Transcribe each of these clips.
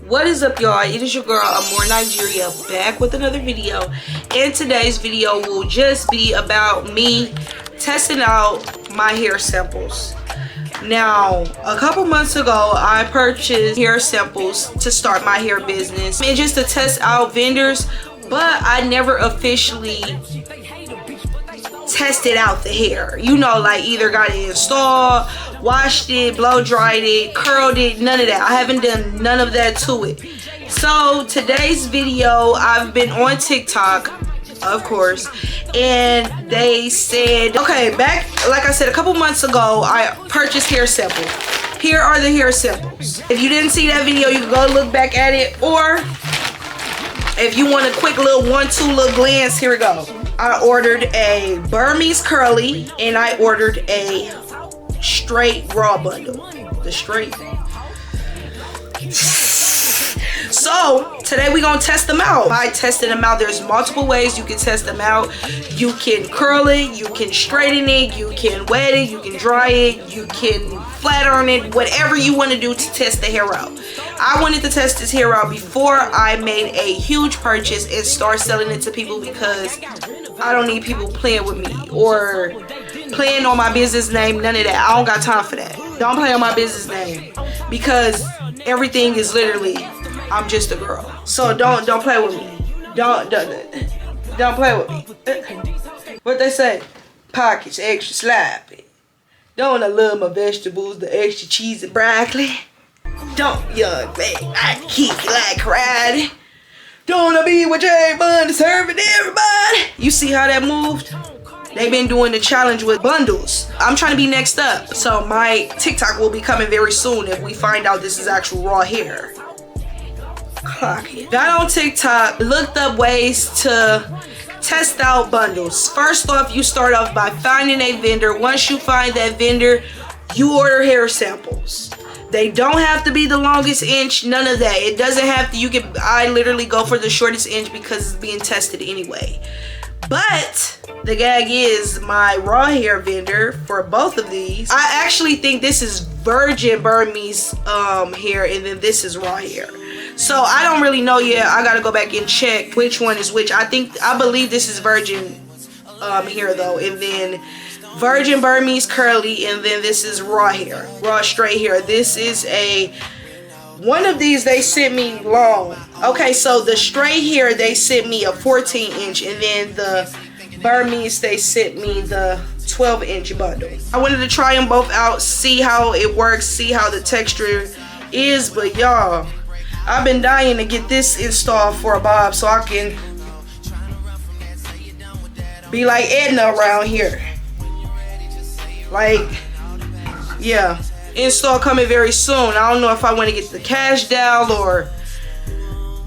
What is up, y'all? It is your girl Amore Nigeria, back with another video, and today's video will just be about me testing out my hair samples. Now, a couple months ago I purchased hair samples to start my hair business and just to test out vendors, but I never officially tested out the hair, you know, like either got it installed, washed it, blow dried it, curled it, none of that. I haven't done none of that to it. So today's video, I've been on TikTok, of course, and they said, okay, back, like I said, a couple months ago I purchased hair samples. Here are the hair samples. If you didn't see that video, you can go look back at it, or if you want a quick little 1-2 little glance, here we go. I ordered a Burmese curly and I ordered a straight raw bundle. The straight. So today we're gonna test them out. By testing them out, there's multiple ways you can test them out. You can curl it, you can straighten it, you can wet it, you can dry it, you can flat iron it, whatever you want to do to test the hair out. I wanted to test this hair out before I made a huge purchase and start selling it to people, because I don't need people playing with me or playing on my business name, none of that. I don't got time for that. Don't play on my business name, because everything is literally, I'm just a girl. So don't play with me. Don't play with me. What they say? Pockets extra sloppy. Don't I love my vegetables, the extra cheese and broccoli? Don't, young man, I kick it like karate. Don't I be with J Bun serving everybody? You see how that moved? They've been doing the challenge with bundles. I'm trying to be next up. So my TikTok will be coming very soon if we find out this is actual raw hair. Clock it. Got on TikTok, looked up ways to test out bundles. First off, you start off by finding a vendor. Once you find that vendor, you order hair samples. They don't have to be the longest inch, none of that. It doesn't have to, I literally go for the shortest inch because it's being tested anyway. But the gag is, my raw hair vendor for both of these, I actually think this is virgin Burmese hair, and then this is raw hair. So I don't really know yet. I gotta go back and check which one is which. I believe this is virgin hair though, and then virgin Burmese curly, and then this is raw hair, raw straight hair. This is one of these they sent me long. Okay, so the straight hair they sent me a 14-inch, and then the Burmese they sent me the 12-inch bundle. I wanted to try them both out, see how it works, see how the texture is, but y'all, I've been dying to get this installed for a bob so I can be like Edna around here. Like, yeah, install coming very soon. I don't know if I want to get the cash doll or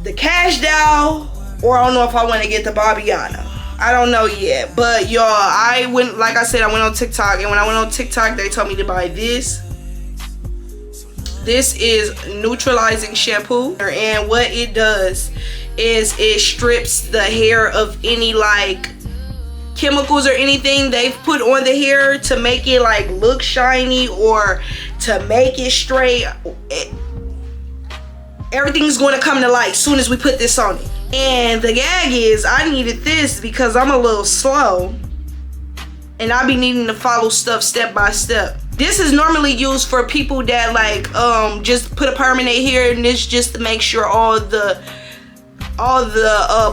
I don't know if I want to get the Bobbiana. I don't know yet, but y'all, I went on TikTok, and when I went on TikTok, they told me to buy this. This is neutralizing shampoo, and what it does is it strips the hair of any like chemicals or anything they've put on the hair to make it like look shiny or to make it straight. Everything's going to come to light as soon as we put this on it. And the gag is, I needed this because I'm a little slow and I be needing to follow stuff step by step. This is normally used for people that like just put a perm in their hair, and this just to make sure all the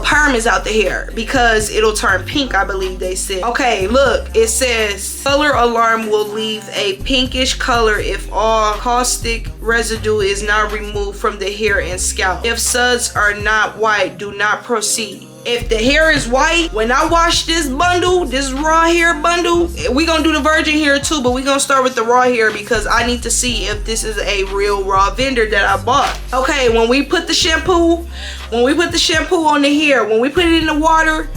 perm is out the hair, because it'll turn pink, I believe they said. Okay, look, it says color alarm will leave a pinkish color if all caustic residue is not removed from the hair and scalp. If suds are not white, do not proceed. If the hair is white, when I wash this bundle, this raw hair bundle, we gonna do the virgin hair too, but we gonna start with the raw hair because I need to see if this is a real raw vendor that I bought. Okay, when we put the shampoo on the hair, when we put it in the water,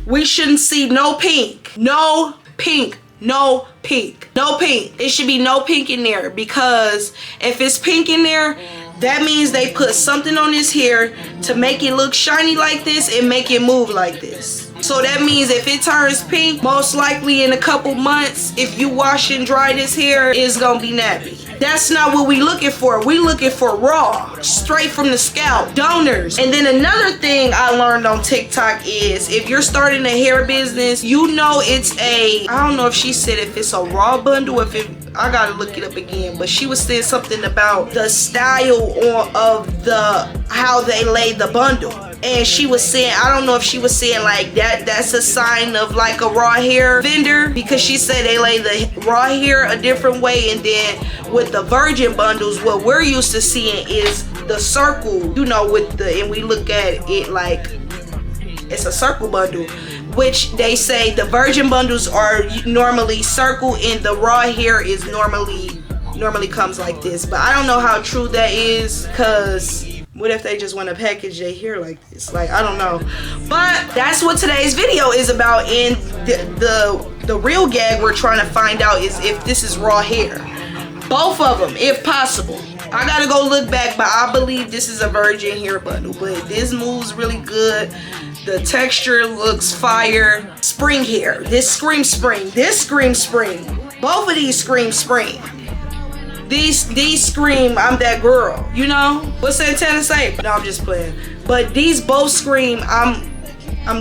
we shouldn't see no pink No pink. No pink. It should be no pink in there, because if it's pink in there, that means they put something on this hair to make it look shiny like this and make it move like this. So that means if it turns pink, most likely in a couple months, if you wash and dry this hair, it's gonna be nappy. That's not what we looking for. We looking for raw, straight from the scalp, donors. And then another thing I learned on TikTok is if you're starting a hair business, you know it's I don't know if she said if it's a raw bundle, if it, I gotta look it up again, but she was saying something about the style of how they lay the bundle. And she was saying, I don't know if she was saying like that's a sign of like a raw hair vendor, because she said they lay the raw hair a different way. And then with the virgin bundles, what we're used to seeing is the circle, you know, and we look at it like it's a circle bundle, which they say the virgin bundles are normally circle and the raw hair is normally comes like this. But I don't know how true that is, because what if they just want to package their hair like this? Like, I don't know. But that's what today's video is about. And the real gag we're trying to find out is if this is raw hair. Both of them, if possible. I gotta go look back, but I believe this is a virgin hair bundle. But this moves really good. The texture looks fire. Spring hair. This screams spring. This screams spring. Both of these scream spring. These scream, I'm that girl, you know? What Santana say? No, I'm just playing. But these both scream, I'm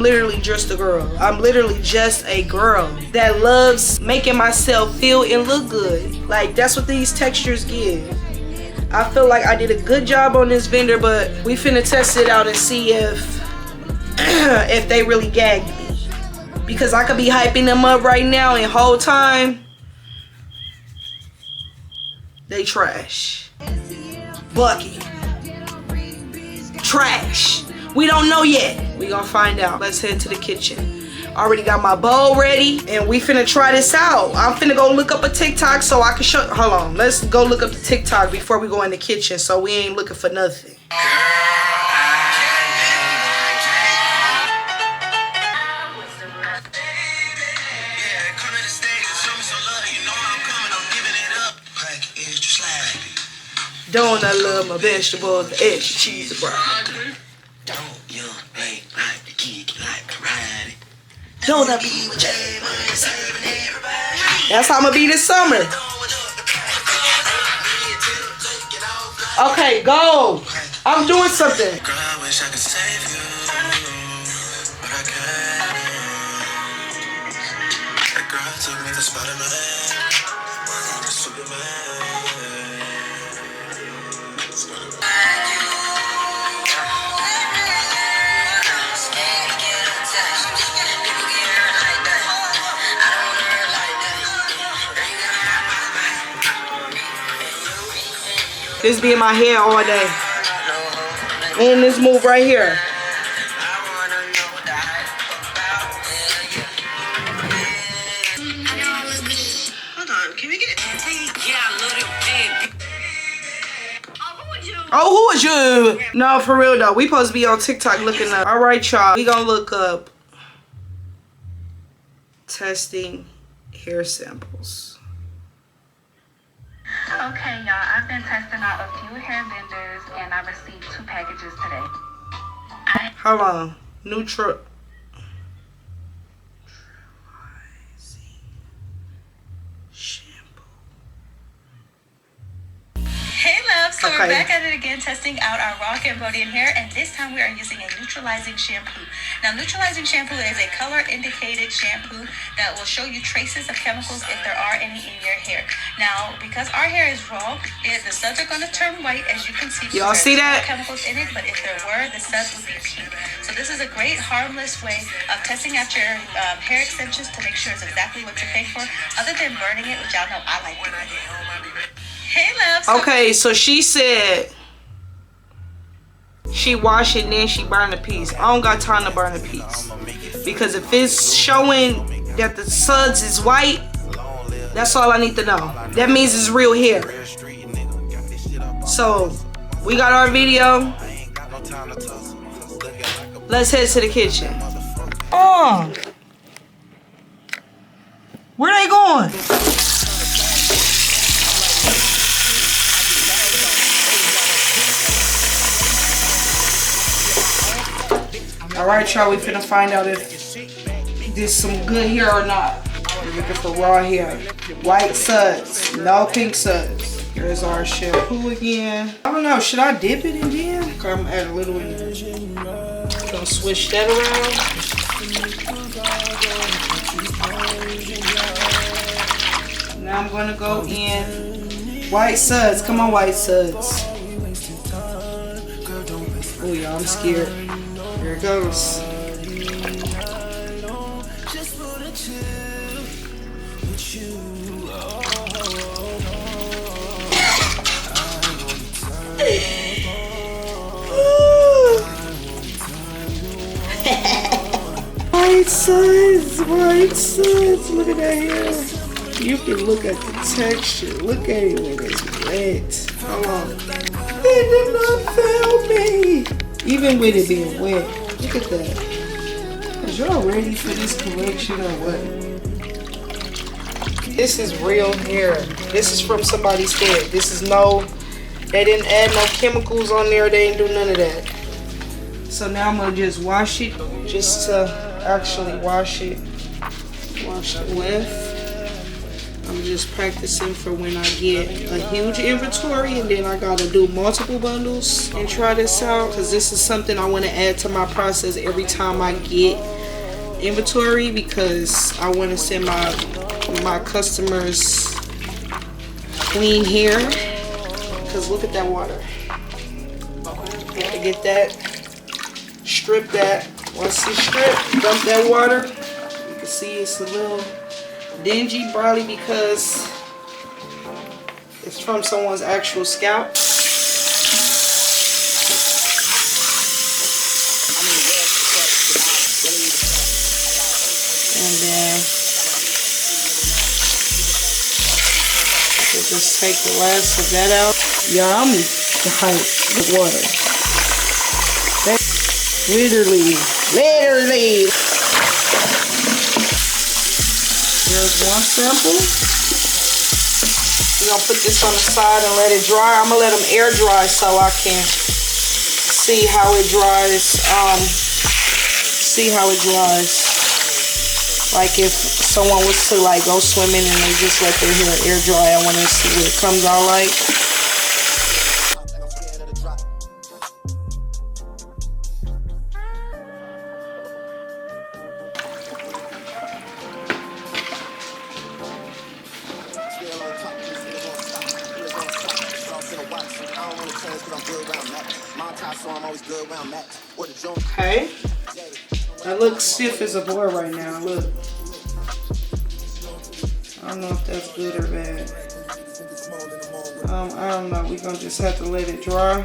literally just a girl. I'm literally just a girl that loves making myself feel and look good. Like, that's what these textures give. I feel like I did a good job on this vendor, but we finna test it out and see if they really gagged me. Because I could be hyping them up right now and whole time they trash. Bucket. Trash. We don't know yet. We gonna find out. Let's head to the kitchen. Already got my bowl ready and we finna try this out. I'm finna go look up a TikTok so I can show. Hold on. Let's go look up the TikTok before we go in the kitchen so we ain't looking for nothing. Don't I love my vegetables, the extra cheese and broccoli. Don't you make like the geek like to ride it. Don't I be with everybody. That's how I'm gonna be this summer. Okay, go. I'm doing something. Girl, I wish I could save you, but I can't. That girl took me to Spider-Man. This be in my hair all day. And this move right here. Hold on, can we get it? Oh, who is you? No, for real though. We supposed to be on TikTok looking up. Alright, y'all. We gonna look up testing hair samples. Okay, y'all, I've been testing out a few hair vendors and I received 2 packages today. Hold on. Neutral. Hey loves, so we're back at it again testing out our raw Cambodian hair, and this time we are using a neutralizing shampoo. Now neutralizing shampoo is a color indicated shampoo that will show you traces of chemicals if there are any in your hair. Now because our hair is raw, the suds are going to turn white, as you can see. Y'all see that? Chemicals in it, but if there were, the suds would be pink. So this is a great harmless way of testing out your hair extensions to make sure it's exactly what you're paying for, other than burning it, which y'all know I like to do. Hey loves. Okay, so she said she wash it and then she burn a piece. I don't got time to burn a piece, because if it's showing that the suds is white, that's all I need to know. That means it's real hair. So we got our video. Let's head to the kitchen. Oh, where they going? Alright, y'all, we finna find out if this some good hair or not. We're looking for raw hair. White suds, no pink suds. Here's our shampoo again. I don't know, should I dip it in then? Okay, I'm gonna add a little in there. Gonna switch that around. Now I'm gonna go in white suds. Come on, white suds. Oh, y'all, I'm scared. Here it goes. White suds, white suds. Look at that hair. You can look at the texture. Look at it when it's wet. Hold on. It did not fail me. Even with it being wet. Look at that. Is y'all ready for this collection or what? This is real hair. This is from somebody's head. This is no, they didn't add no chemicals on there. They didn't do none of that. So now I'm gonna just wash it. Just to actually wash it. Wash it with. I'm just practicing for when I get a huge inventory, and then I gotta do multiple bundles and try this out, because this is something I want to add to my process every time I get inventory, because I want to send my customers clean hair. Because look at that water. Gotta get that, strip that. Once it's stripped, dump that water. You can see it's a little dingy, probably because it's from someone's actual scalp. And then we'll just take the last of that out. Yeah, I'm hyped with water. That's literally. Here's one sample. We're gonna put this on the side and let it dry. I'm gonna let them air dry so I can see how it dries. Like if someone was to like go swimming and they just let their hair air dry, I want to see what it comes out like. Okay, that looks stiff as a board right now. Look, I don't know if that's good or bad. I don't know. We're gonna just have to let it dry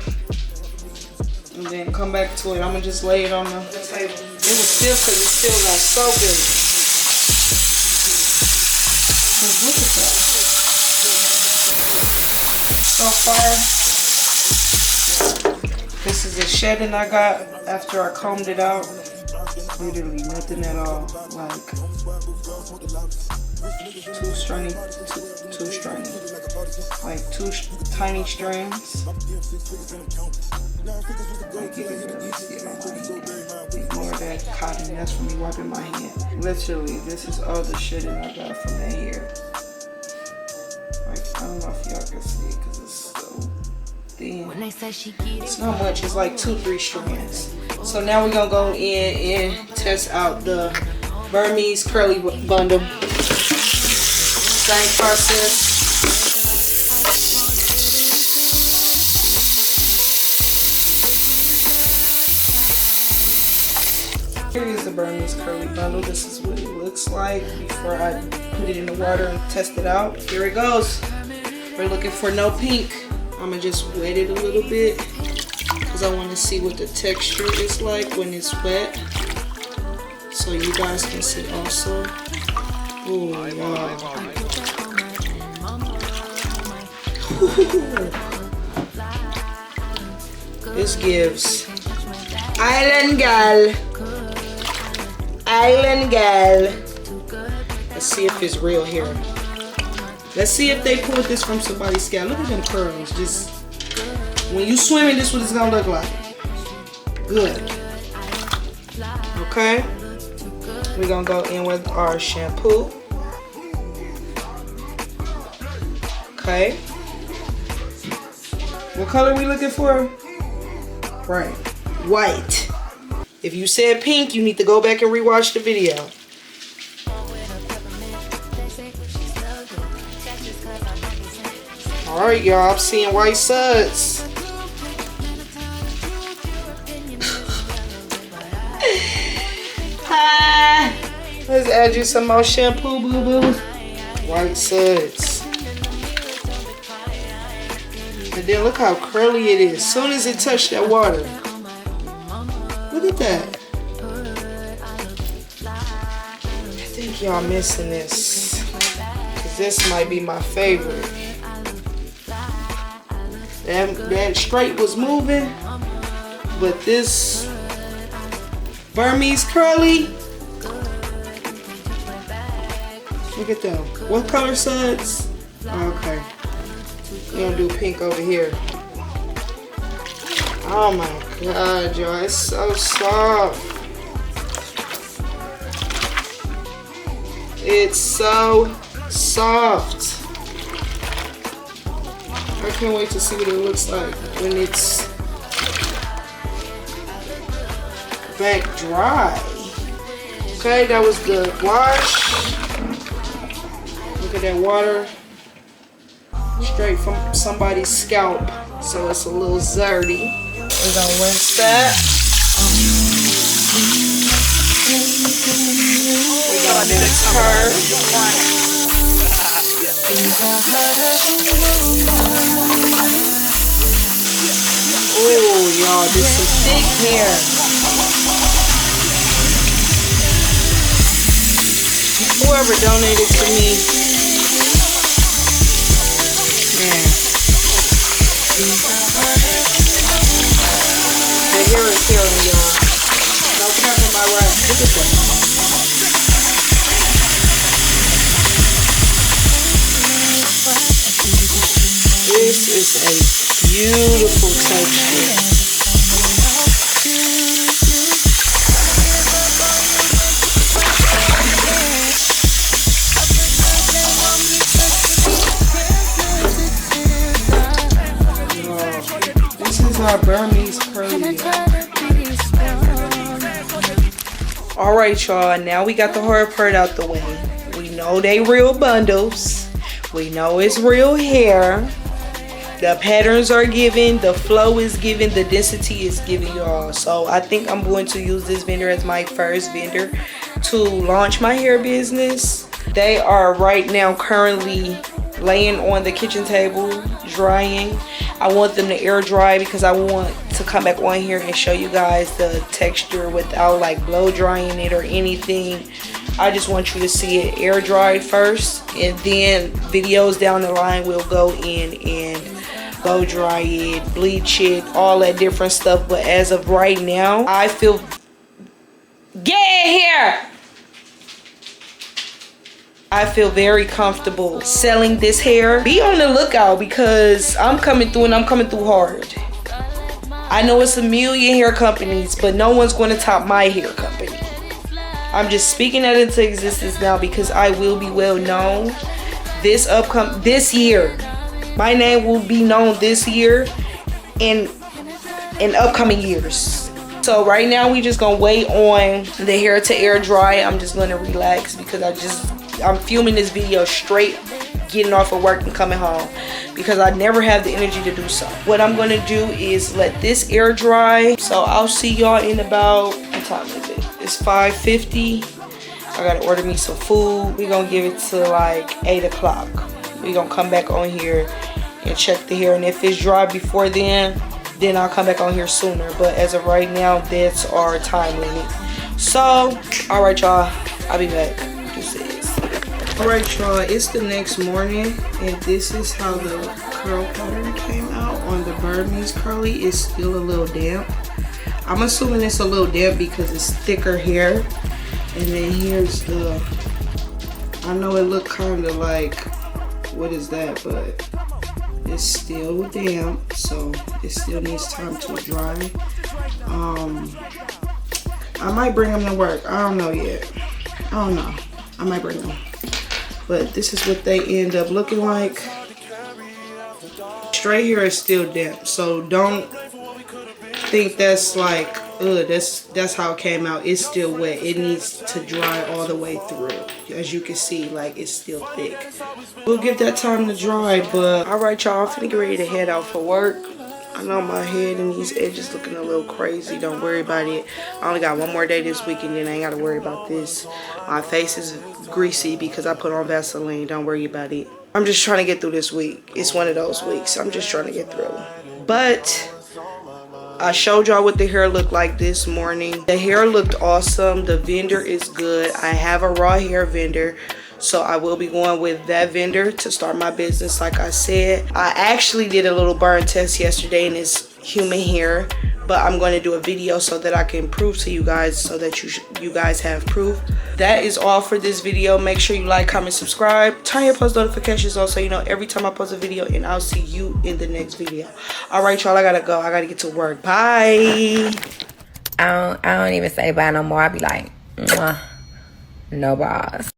and then come back to it. I'm gonna just lay it on the table. It was stiff because it's still gonna soak it. Look at that. So far, this is a shedding I got after I combed it out. Literally nothing at all. Like two stringy. Like two tiny strands. Like you can really see it on my hand. Ignore that cotton. That's from me wiping my hand. Literally, this is all the shedding I got from that hair. Like, I don't know if y'all can see it because it's so thin. It's not much. It's like 2-3 strands. So now we're gonna go in and test out the Burmese curly bundle. Same process. Here is the Burmese curly bundle. This is what it looks like before I put it in the water and test it out. Here it goes. We're looking for no pink. I'm gonna just wet it a little bit because I want to see what the texture is like when it's wet, so you guys can see also. Oh wow. This gives island gal. Island gal. Let's see if it's real hair. Let's see if they pulled this from somebody's scalp. Look at them curls. Just when you swimming, this is what it's gonna look like. Good. Okay, we're gonna go in with our shampoo. Okay, what color are we looking for? Right, white. If you said pink, you need to go back and rewatch the video. All right, y'all, I'm seeing white suds. Let's add you some more shampoo, boo-boo. White suds. And then look how curly it is. As soon as it touched that water. Look at that. I think y'all missing this. Cause this might be my favorite. That straight was moving. But this Burmese curly. Look at them. What color suds? Oh, okay. We're gonna do pink over here. Oh my god, y'all. It's so soft. It's so soft. I can't wait to see what it looks like when it's back dry. Okay, that was the wash. Look at that water. Straight from somebody's scalp. So it's a little dirty. We're gonna rinse that. We're gonna mix her. Oh, y'all, this is thick hair. Whoever donated to me, man, the hair is healing, y'all. No cap on my right. Look at that. This is a beautiful texture. This is our Burmese curly. Alright, y'all, now we got the hard part out the way. We know they real bundles. We know it's real hair. The patterns are given, the flow is given, the density is given, y'all. So I think I'm going to use this vendor as my first vendor to launch my hair business. They are right now currently laying on the kitchen table, drying. I want them to air dry because I want to come back on here and show you guys the texture without like blow drying it or anything. I just want you to see it air dried first, and then videos down the line will go in and blow dry it, bleach it, all that different stuff. But as of right now, I feel, get in here! I feel very comfortable selling this hair. Be on the lookout because I'm coming through and I'm coming through hard. I know it's a million hair companies, but no one's going to top my hair company. I'm just speaking that into existence now because I will be well known this year. My name will be known this year and in upcoming years. So right now we just gonna wait on the hair to air dry. I'm just gonna relax because I'm filming this video straight getting off of work and coming home because I never have the energy to do so. What I'm gonna do is let this air dry. So I'll see y'all in about, what time is it? It's 5:50. I gotta order me some food. We're gonna give it to like 8 o'clock. We're gonna come back on here and check the hair, and if it's dry before then I'll come back on here sooner. But as of right now, that's our time limit. So, alright y'all, I'll be back. This is. Alright y'all, it's the next morning, and this is how the curl pattern came out on the Burmese curly. It's still a little damp. I'm assuming it's a little damp because it's thicker hair. And then here's the, I know it looked kind of like, what is that, but it's still damp, so it still needs time to dry. I might bring them to work. I don't know yet. I don't know. I might bring them. But this is what they end up looking like. Straight hair is still damp, so don't think that's like, ugh, that's how it came out. It's still wet. It needs to dry all the way through. As you can see, like, it's still thick. We'll give that time to dry, but alright, y'all, I'm finna get ready to head out for work. I know my head and these edges looking a little crazy. Don't worry about it. I only got one more day this week and then I ain't gotta worry about this. My face is greasy because I put on Vaseline. Don't worry about it. I'm just trying to get through this week. It's one of those weeks. I'm just trying to get through. But I showed y'all what the hair looked like this morning. The hair looked awesome. The vendor is good. I have a raw hair vendor, so I will be going with that vendor to start my business. Like I said, I actually did a little burn test yesterday and it's human hair, but I'm going to do a video so that I can prove to you guys, so that you guys have proof. That is all for this video. Make sure you like, comment, subscribe, turn your post notifications on so you know every time I post a video, and I'll see you in the next video. All right, y'all, I gotta go. I gotta get to work. Bye. I don't even say bye no more. I be like, mwah, no balls.